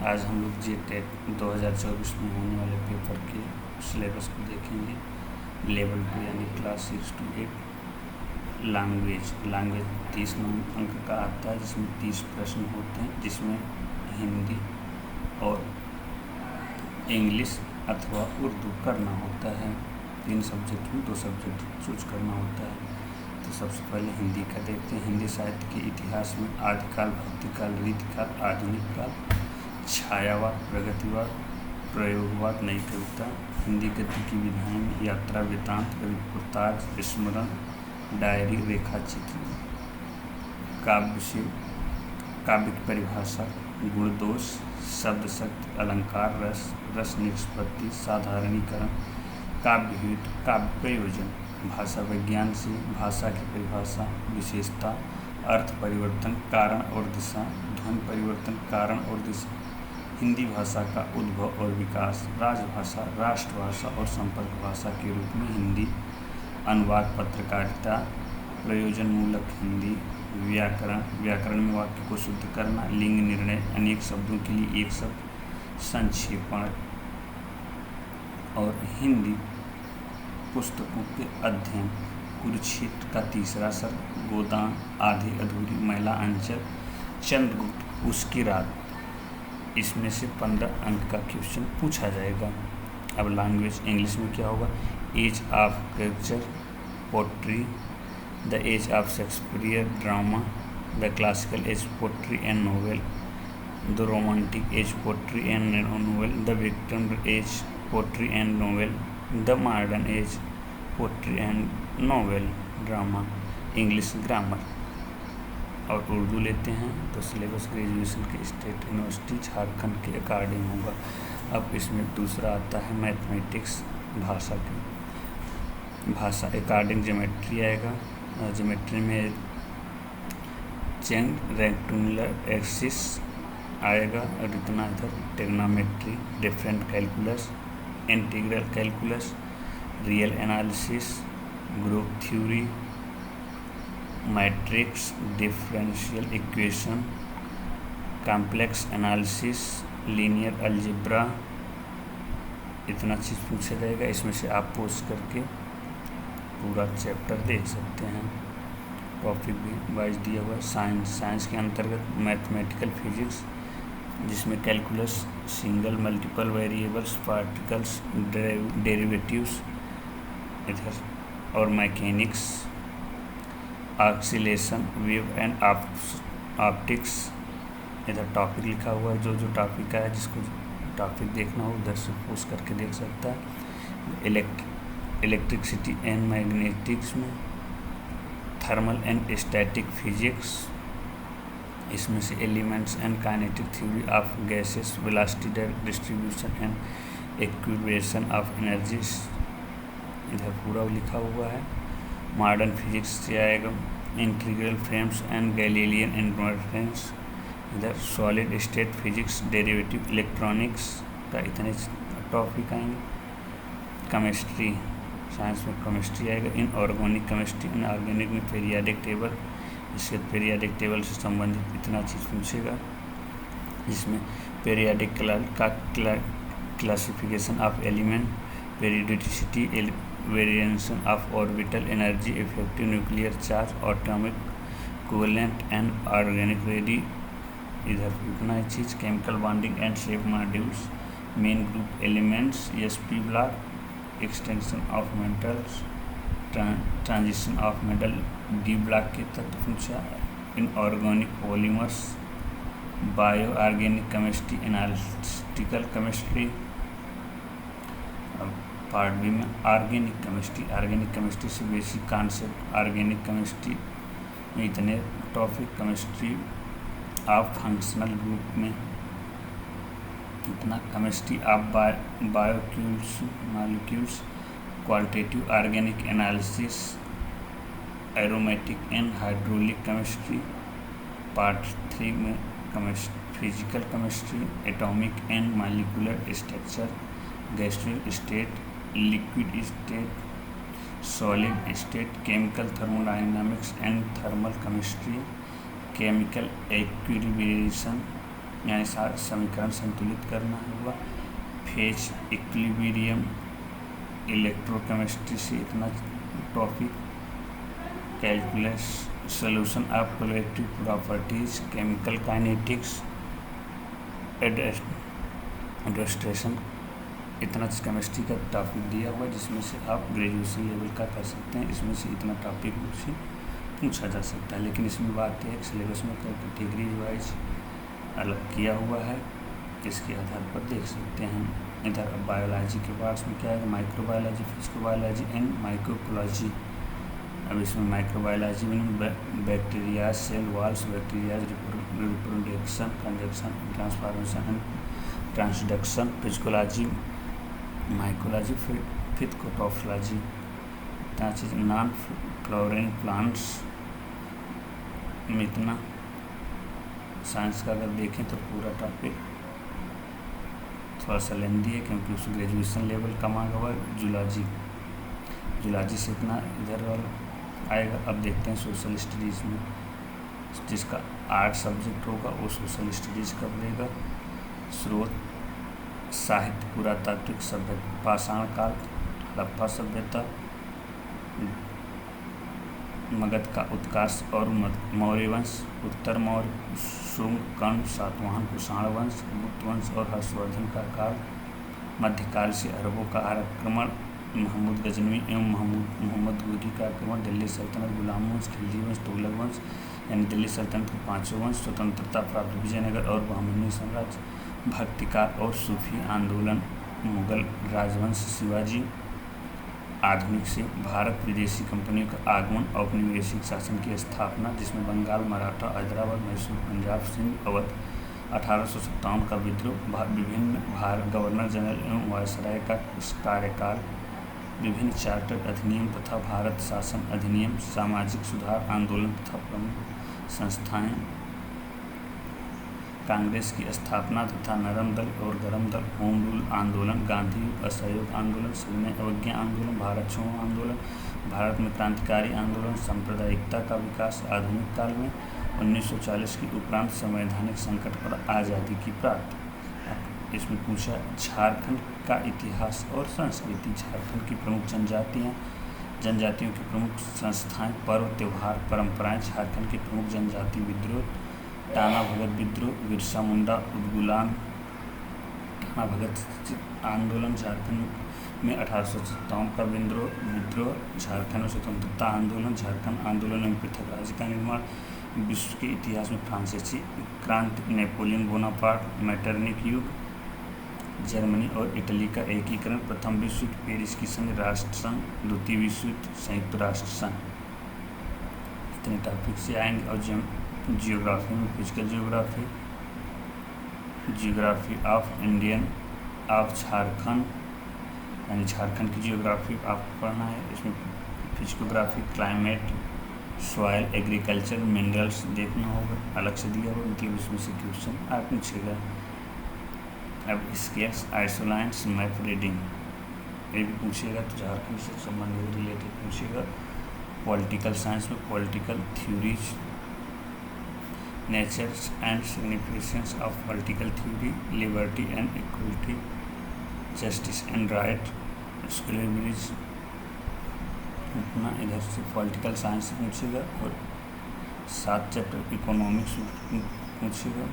आज हम लोग जेटेट 2024 में होने वाले पेपर के सिलेबस को देखेंगे। लेवल 2 यानी क्लास 6 to 8। लैंग्वेज 30 अंक का आता है, जिसमें 30 प्रश्न होते हैं, जिसमें हिंदी और इंग्लिश अथवा उर्दू करना होता है। 3 सब्जेक्ट में 2 सब्जेक्ट चूज करना होता है। तो सबसे पहले हिंदी का देखते हैं। हिंदी साहित्य के इतिहास में आदिकाल, भक्तिकाल, रीतिकाल, आधुनिक काल, छायावाद, प्रगतिवाद, प्रयोगवाद, नई कविता। हिंदी गद्य की विधाएं में यात्रा, वृत्तांत, कविपुरताज, स्मरण, डायरी, रेखाचित्र, काव्य की परिभाषा, गुण दोष, शब्द शक्ति, अलंकार, रस निष्पत्ति, साधारणीकरण, काव्य प्रयोजन। भाषा विज्ञान से भाषा की परिभाषा, विशेषता, अर्थ परिवर्तन, कारण और दिशा, ध्वनि परिवर्तन, कारण और दिशा। हिंदी भाषा का उद्भव और विकास, राजभाषा, राष्ट्रभाषा और संपर्क भाषा के रूप में हिंदी, अनुवाद, पत्रकारिता, प्रयोजनमूलक हिंदी, व्याकरण में वाक्य को शुद्ध करना, लिंग निर्णय, अनेक शब्दों के लिए एक शब्द, संक्षेपण। और हिंदी पुस्तकों के अध्ययन, कुरुक्षेत्र का तीसरा सर्ग, गोदान, आधी अधूरी, महिला अंचल, चंद्रगुप्त, उसकी रात। इसमें से 15 अंक का क्वेश्चन पूछा जाएगा। अब लैंग्वेज इंग्लिश में क्या होगा? Age of culture, poetry, the age of Shakespeare, drama, the classical age, poetry and novel, the romantic age, poetry and novel, the Victorian age, poetry and novel, the modern age, poetry and novel, drama. English grammar. और उर्दू लेते हैं तो syllabus graduation के state university Jharkhand के according होगा। अब इसमें दूसरा आता है मैथमेटिक्स, भाषा अकॉर्डिंग ज्योमेट्री आएगा। ज्योमेट्री में रेक्टेंगुलर एक्सिस आएगा और इतना इधर trigonometry, different calculus, integral calculus, real analysis, group theory, matrix, differential equation, complex analysis, linear algebra. इतना चीज़ पूछा जाएगा। इसमें से आप पोस्ट करके पूरा चैप्टर देख सकते हैं। टॉपिक भी वाइज दिया हुआ है। साइंस के अंतर्गत मैथमेटिकल फिजिक्स, जिसमें calculus, single multiple variables, particles, derivatives इधर, और mechanics, oscillation, wave and optics. इधर टॉपिक लिखा हुआ है। जो टॉपिक का है, जिसको टॉपिक देखना हो उधर से पोस्ट करके देख सकता है। इलेक्ट्रिसिटी एंड मैग्नेटिक्स में थर्मल एंड स्टैटिक फिजिक्स। इसमें से elements and kinetic theory of gases, velocity distribution and equation of energies. इधर पूरा लिखा हुआ है। मॉडर्न फिजिक्स से आएगा। Integral frames and Galilean interference. इधर solid state physics, derivative electronics का इतने टॉपिक आएंगे। केमिस्ट्री, साइंस में केमिस्ट्री आएगा। इनऑर्गेनिक केमिस्ट्री, इनऑर्गेनिक में पीरियाडिक टेबल, इसके पीरियाडिक टेबल से संबंधित इतना चीज़ पूछेगा, जिसमें periodic classification of element, periodicity, variation of orbital energy, effective nuclear charge, atomic covalent and organic radii. इधर इतना चीज़, chemical bonding and shape modules, main group elements, SP block, extension of metals, transition of metal, D block के तत्व पूछा, inorganic polymers, bio organic chemistry, analytical chemistry. Part B में organic chemistry से basic concept, organic chemistry में इतने topic, chemistry of functional group में इतना, chemistry of biomolecules, qualitative organic analysis, aromatic and hydraulic chemistry. Part 3 में physical chemistry, atomic and molecular structure, gaseous state, liquid state, solid state, chemical thermodynamics and thermal chemistry, chemical equilibration, यानी समीकरण संतुलित करना होगा। Phase equilibrium, electrochemistry से इतना topic. Calculus solution of collective properties, chemical kinetics, adsorption, इतना chemistry का topic दिया हुआ है जिसमें से आप ग्रेजुएशन लेवल का कर सकते हैं। इसमें से इतना टॉपिक मुझसे पूछा जा सकता है, लेकिन इसमें बात है सिलेबस में कैटेगरी वाइज अलग किया हुआ है, इसके आधार पर देख सकते हैं। इधर अब बायोलॉजी के पास में क्या है, माइक्रोबायोलॉजी, फिजिकोबायोलॉजी एंड माइक्रोकोलॉजी। अब इसमें माइक्रोबायोलॉजी में bacteria, cell walls, bacteria reproduction, conjunction, transformation and transduction. Phycology, mycology, phytopathology, इतना चीज़। नॉन फ्लोरिंग प्लांट्स में इतना। साइंस का अगर देखें तो पूरा टॉपिक थोड़ा सा लेंदी है क्योंकि उसमें ग्रेजुएशन लेवल का मांगा हुआ है। जूलॉजी से इतना इधर वाला आएगा। अब देखते हैं सोशल स्टडीज़ में, जिसका 8 सब्जेक्ट होगा वो सोशल स्टडीज़ कर लेगा। स्रोत, साहित्य, पुरातात्विक सभ्यता, पाषाण काल, हड़प्पा सभ्यता, मगध का उत्कर्ष और मौर्य वंश, उत्तर मौर्य, शुंग, कर्ण, सातवाहन, कुषाण वंश, गुप्त वंश और हर्षवर्धन का काल, मध्यकाल से अरबों का आक्रमण, महमूद गजनवी एवं मोहम्मद गोरी का आक्रमण, दिल्ली सल्तनत, गुलाम वंश, खिलजी वंश, तुगलक वंश यानी दिल्ली सल्तनत के 5 वंश, स्वतंत्रता प्राप्त विजयनगर और बहमनी साम्राज्य, भक्तिकार और सूफी आंदोलन, मुगल राजवंश, शिवाजी, आधुनिक से भारत, विदेशी कंपनियों का आगमन, औपनिवेशिक शासन की स्थापना जिसमें बंगाल, मराठा, हैदराबाद, मैसूर, पंजाब, सिंध, अवध, 1857 का विद्रोह, विभिन्न गवर्नर जनरल एवं वायसराय का कार्यकाल, विभिन्न चार्टर अधिनियम तथा भारत शासन अधिनियम, सामाजिक सुधार आंदोलन तथा प्रमुख संस्थाएं, कांग्रेस की स्थापना तथा नरम दल और गरम दल, होम रूल आंदोलन, गांधी असहयोग आंदोलन, सविनय अवज्ञा आंदोलन, भारत छोड़ो आंदोलन, भारत में क्रांतिकारी आंदोलन, सांप्रदायिकता का विकास आधुनिक काल में, 1940 के उपरांत संवैधानिक संकट पर आज़ादी की प्राप्ति। इसमें पूछा झारखंड का इतिहास और संस्कृति, झारखंड की प्रमुख जनजातियों की प्रमुख संस्थाएं, पर्व, त्यौहार, परंपराएं, झारखंड की प्रमुख जनजाति विद्रोह, टाना भगत विद्रोह, बिरसा मुंडा उद्गुलान, टाना भगत आंदोलन, झारखंड में 1857 का विद्रोह, झारखंड में स्वतंत्रता आंदोलन, झारखंड आंदोलन में पृथक राज्य का निर्माण, विश्व के इतिहास में फ्रांसीसी क्रांति, नेपोलियन बोनापार्ट, मैटरनिक युग, जर्मनी और इटली का एकीकरण, प्रथम विश्व युद्ध, पेरिस की संघ राष्ट्र संघ, द्वितीय विश्व युद्ध, संयुक्त राष्ट्र संघ। इतने टॉपिक से आएंगे। और जियोग्राफी में physical geography of Indian of Jharkhand यानी झारखंड की जियोग्राफी आपको पढ़ना है। इसमें फिजिकोग्राफी, क्लाइमेट, सॉइल, एग्रीकल्चर, मिनरल्स देखना होगा, अलग से दिया होगा, मतलब इसमें से क्वेश्चन आप पूछेगा। अब स्केल्स, आइसोलाइन्स, मैप रीडिंग ये भी पूछेगा, तो झारखंड से संबंधित रिलेटेड पूछेगा। पॉलिटिकल साइंस में political theories, nature and significance of political theory, liberty and equality, justice and right, slaveries, उतना इधर से पॉलिटिकल साइंस से पूछेगा। और 7 चैप्टर इकोनॉमिक्स पूछेगा।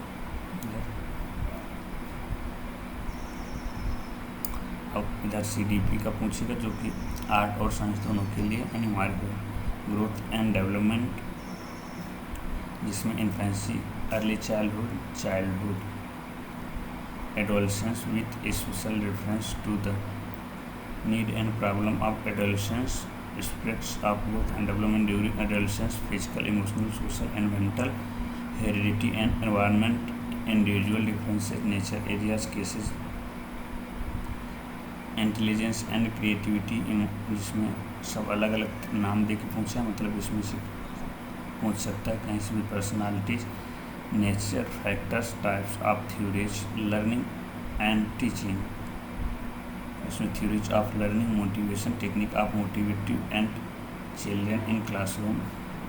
अब इधर CDP का पूछेगा जो कि आर्ट और साइंस दोनों के लिए अनिवार्य है। ग्रोथ एंड डेवलपमेंट जिसमें infancy, early childhood, adolescence with special reference to the need and problem of adolescence, aspects of growth and development during adolescence, physical, emotional, social and mental, heredity and environment, individual differences, nature areas, cases, intelligence and creativity, जिसमें सब अलग अलग नाम दे के पूछा, मतलब इसमें से पूछ सकता है कहीं से भी। Personalities, nature, factors, types of theories, learning and teaching, इसमें theories of learning, motivation, technique of motivative and children in classroom,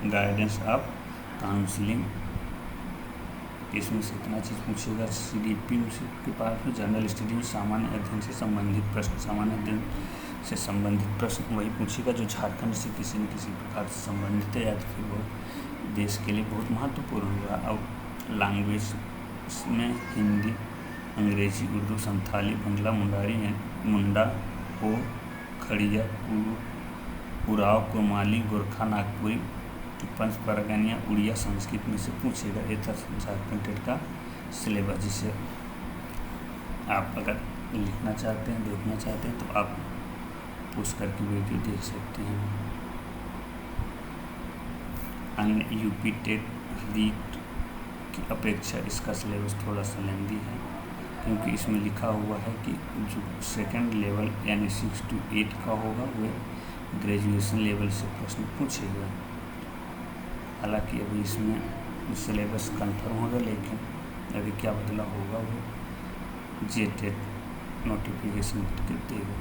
guidance of counselling, इसमें से इतना चीज़ पूछेगा। CDP के पास में जनरल स्टडी में सामान्य अध्ययन से संबंधित प्रश्न, सामान्य अध्ययन से संबंधित प्रश्न वही पूछेगा जो झारखंड से किसी न किसी प्रकार से संबंधित है या तो फिर वो देश के लिए बहुत महत्वपूर्ण होगा। अब लैंग्वेज में हिंदी, अंग्रेजी, उर्दू, संथाली, बंगला, मुंडारी, मुंडा, हो, खड़िया, उराव, कुमाली, गोरखा, नागपुरी, पंच परगनिया, उड़िया, संस्कृत में से पूछेगा। ये था झारखंड टेट का सिलेबस, जिसे आप अगर लिखना चाहते हैं, देखना चाहते हैं तो आप पूछ करके वीडियो देख सकते हैं। अन्य यूपी टेट रीट की अपेक्षा इसका सिलेबस थोड़ा सा लेंदी है, क्योंकि इसमें लिखा हुआ है कि जो सेकंड लेवल यानी 6 to 8 का होगा वह ग्रेजुएशन लेवल से प्रश्न पूछेगा। हालांकि अभी इसमें सिलेबस कंफर्म होगा, लेकिन अभी क्या बदला होगा वो जेटेट नोटिफिकेशन करके देगा।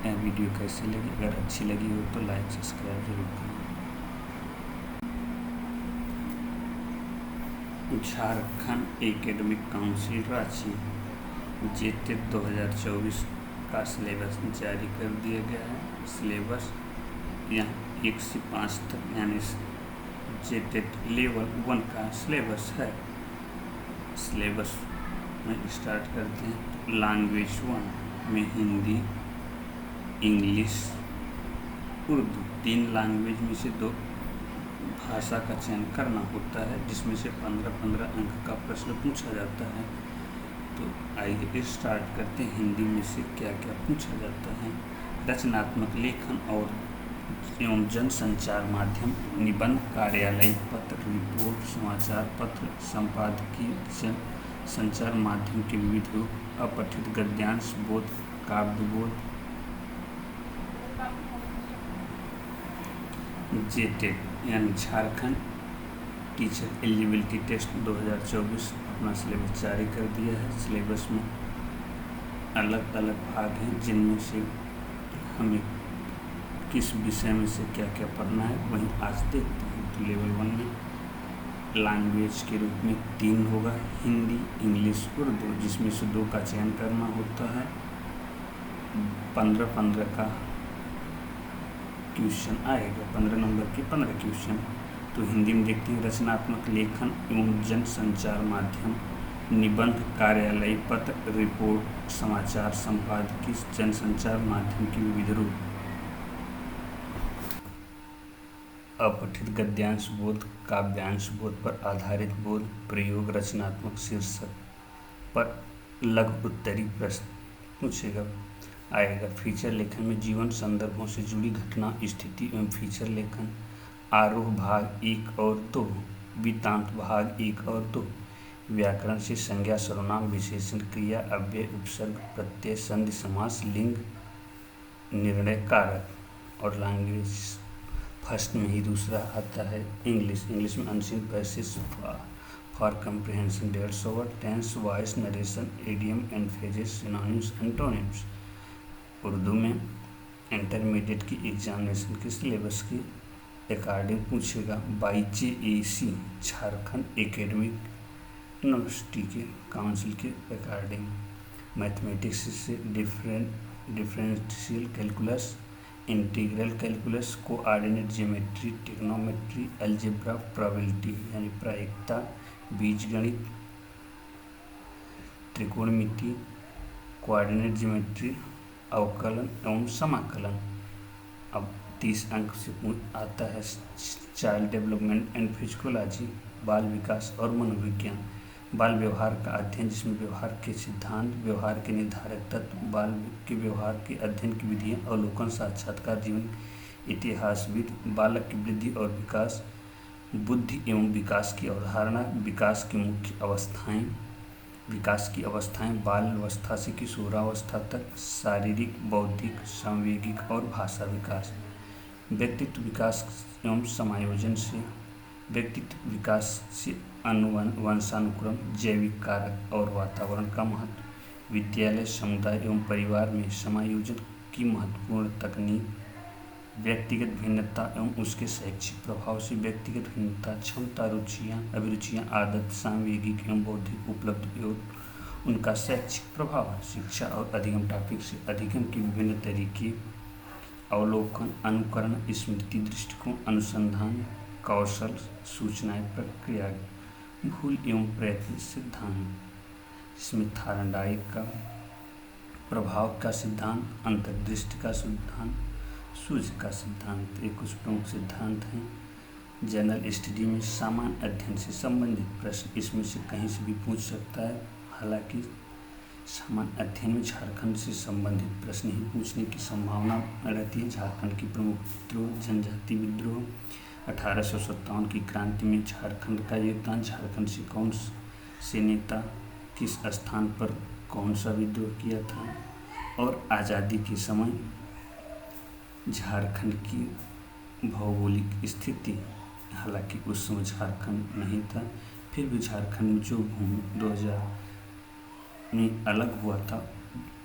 यह वीडियो कैसी लगी? अगर अच्छी लगी हो तो लाइक सब्सक्राइब जरूर करें। झारखंड एकेडमिक काउंसिल रांची जेटेट 2024 का सिलेबस जारी कर दिया गया है। सिलेबस यहाँ 1 से 5 तक यानी जेटेट लेवल 1 का सिलेबस है। सिलेबस में स्टार्ट करते हैं। लैंग्वेज 1 में हिंदी, इंग्लिश, उर्दू, 3 लैंग्वेज में से 2 भाषा का चयन करना होता है, जिसमें से 15-15 अंक का प्रश्न पूछा जाता है। तो आइए स्टार्ट करते हैं। हिंदी में से क्या क्या पूछा जाता है? रचनात्मक लेखन और एवं जनसंचार माध्यम, निबंध, कार्यालय पत्र, रिपोर्ट, समाचार पत्र, संपादकीय, जन संचार माध्यम के विविध रूप, अपठित गद्यांश, बोध, काव्य बोध। जेटेट यानी झारखंड टीचर एलिजिबिलिटी टेस्ट 2024 अपना सिलेबस जारी कर दिया है। सिलेबस में अलग अलग भाग हैं, जिनमें से हमें किस विषय में से क्या क्या पढ़ना है वहीं आज देखते हैं। तो लेवल 1 में लैंग्वेज के रूप में 3 होगा, हिंदी, इंग्लिश, उर्दू, जिसमें से 2 का चयन करना होता है। 15-15 का क्वेश्चन आएगा, 15 नंबर के 15 क्वेश्चन। तो हिंदी में देखते हैं रचनात्मक लेखन एवं जनसंचार माध्यम, निबंध, कार्यालय पत्र, रिपोर्ट, समाचार, संपादकीय, जनसंचार माध्यम के विविध रूप, अपठित गद्यांश बोध, काव्यांश बोध पर आधारित बोध, प्रयोग, रचनात्मक शीर्षक पर लघु उत्तरी प्रश्न पूछेगा आएगा। फीचर लेखन में जीवन संदर्भों से जुड़ी घटना, स्थिति एवं फीचर लेखन, आरोह भाग 1 और 2, वृत्तांत भाग 1 और 2, व्याकरण से संज्ञा, सर्वनाम, विशेषण, क्रिया, अव्यय, उपसर्ग, प्रत्यय, संधि, समास, लिंग, निर्णय कारक। और लैंग्वेज फर्स्ट में ही दूसरा आता है इंग्लिश। इंग्लिश में unseen passage for comprehension, 150 word, tense, voice, narration, idiom and phrases, synonyms, antonyms. Urdu में इंटरमीडिएट की एग्जामिनेशन के सिलेबस के अकॉर्डिंग पूछेगा। JAC झारखंड एकेडमिक यूनिवर्सिटी के काउंसिल के अकॉर्डिंग। मैथमेटिक्स से differential calculus, integral calculus, coordinate geometry, trigonometry, algebra, probability यानी प्रायिकता, बीजगणित, त्रिकोणमिति, कोऑर्डिनेट ज्योमेट्री, अवकलन एवं समाकलन। अब 30 अंक से आता है चाइल्ड डेवलपमेंट एंड फिजिकोलॉजी, बाल विकास और मनोविज्ञान, बाल व्यवहार का अध्ययन, जिसमें व्यवहार के सिद्धांत, व्यवहार के निर्धारक तत्व, बाल के व्यवहार के अध्ययन की विधियाँ, अवलोकन, साक्षात्कार, जीवन इतिहासविद, बालक की वृद्धि और विकास, बुद्धि एवं विकास की अवधारणा, विकास की मुख्य अवस्थाएं, विकास की अवस्थाएं, बाल अवस्था से किशोरावस्था तक, शारीरिक, बौद्धिक, सांवेगिक और भाषा विकास, व्यक्तित्व विकास एवं समायोजन से, व्यक्तित्व विकास से वंशानुक्रम, जैविक कारक और वातावरण का महत्व, विद्यालय, समुदाय एवं परिवार में समायोजन की महत्वपूर्ण तकनीक, व्यक्तिगत भिन्नता एवं उसके शैक्षिक प्रभाव से व्यक्तिगत भिन्नता, क्षमता, रुचियाँ, अभिरुचियाँ, आदत, सांवेगिक एवं बौद्धिक उपलब्धि एवं उनका शैक्षिक प्रभाव। शिक्षा और अधिगम टॉपिक से अधिगम के विभिन्न तरीके: अवलोकन, अनुकरण, स्मृति, दृष्टिकोण, अनुसंधान, कौशल, सूचनाएं, प्रक्रिया, भूल एवं प्रयत्न, सिद्धांत। इसमें थार्नडाइक का प्रभाव का सिद्धांत, अंतर्दृष्टि का सिद्धांत, सूझ का सिद्धांत, ये कुछ प्रमुख सिद्धांत हैं। जनरल स्टडी में सामान्य अध्ययन से संबंधित प्रश्न इसमें से कहीं से भी पूछ सकता है। हालांकि सामान्य अध्ययन में झारखंड से संबंधित प्रश्न ही पूछने की संभावना रहती है। झारखंड की प्रमुख विद्रोह, जनजाति विद्रोह, 1857 की क्रांति में झारखंड का योगदान, झारखंड से कौन से नेता किस स्थान पर कौन सा विद्रोह किया था, और आज़ादी के समय झारखंड की भौगोलिक स्थिति। हालांकि उस समय झारखंड नहीं था, फिर भी झारखंड में जो भूमि 2000 में अलग हुआ था,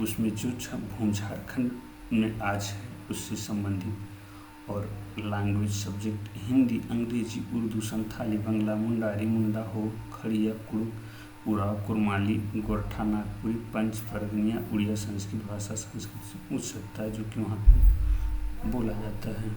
उसमें जो भूमि झारखंड में आज है उससे संबंधित। और लैंग्वेज सब्जेक्ट हिंदी, अंग्रेजी, उर्दू, संथाली, बंगला, मुंडारी, मुंडा, हो, खड़िया, कुड़ुक, उराव, कुरमाली, गोरठा, नागपुरी, पंच, फरगनिया, उड़िया, संस्कृत भाषा संस्कृत से पूछ सकता है, जो कि वहाँ पे बोला जाता है।